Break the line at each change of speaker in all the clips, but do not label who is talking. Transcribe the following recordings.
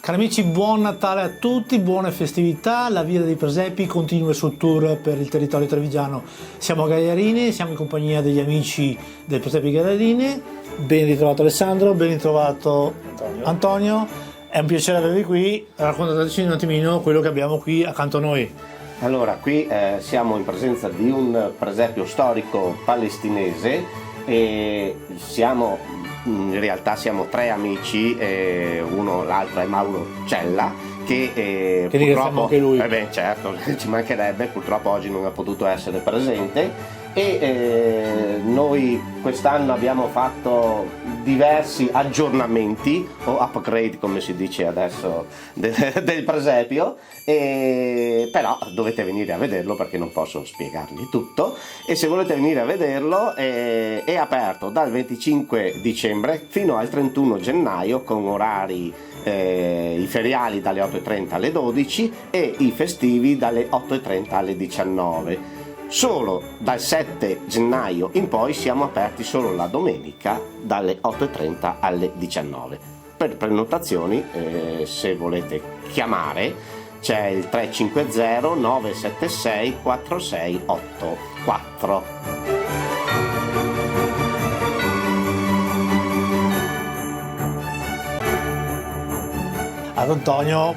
Cari amici, buon Natale a tutti, buone festività. La Via dei Presepi continua il suo tour per il territorio trevigiano. Siamo a Gaiarine, siamo in compagnia degli amici del Presepi Gaiarine. Ben ritrovato Alessandro, ben ritrovato Antonio. È un piacere avervi qui. Raccontateci un attimino quello che abbiamo qui accanto a noi.
Allora, qui siamo in presenza di un presepio storico palestinese e in realtà siamo tre amici, l'altro è Mauro Cella che purtroppo
anche lui.
Certo, ci mancherebbe, purtroppo oggi non ha potuto essere presente e noi quest'anno abbiamo fatto diversi aggiornamenti o upgrade come si dice adesso del presepio, però dovete venire a vederlo perché non posso spiegarvi tutto, e se volete venire a vederlo è aperto dal 25 dicembre fino al 31 gennaio con orari i feriali dalle 8:30 alle 12 e i festivi dalle 8:30 alle 19. Solo dal 7 gennaio in poi siamo aperti solo la domenica dalle 8:30 alle 19. Per prenotazioni, se volete chiamare, c'è il 350 976 4684.
Ad Antonio,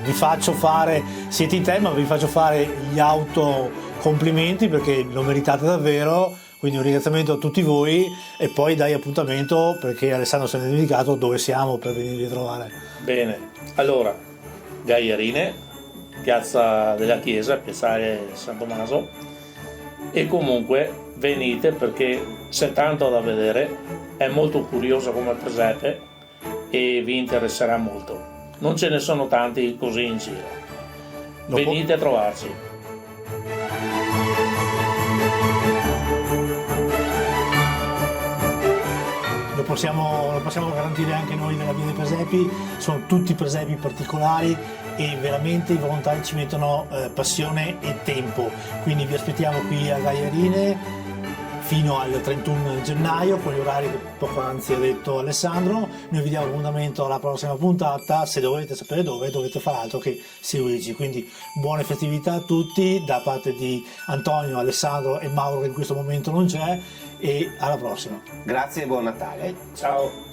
vi faccio fare, siete in tema, vi faccio fare gli autocomplimenti perché lo meritate davvero, quindi un ringraziamento a tutti voi e poi dai appuntamento perché Alessandro se ne è dimenticato dove siamo per venirvi a trovare.
Bene, allora, Gaiarine, piazza della chiesa, piazzale San Tommaso, e comunque venite perché c'è tanto da vedere, è molto curioso come presepe e vi interesserà molto. Non ce ne sono tanti così in giro. Venite a trovarci.
Lo possiamo garantire anche noi nella Via dei Presepi, sono tutti presepi particolari e veramente i volontari ci mettono passione e tempo, quindi vi aspettiamo qui a Gaiarine fino al 31 gennaio con gli orari che poc'anzi ha detto Alessandro. Noi vi diamo appuntamento alla prossima puntata, se dovete sapere dove dovete fare altro che seguirci, quindi buone festività a tutti da parte di Antonio, Alessandro e Mauro che in questo momento non c'è, e alla prossima.
Grazie e buon Natale.
Ciao.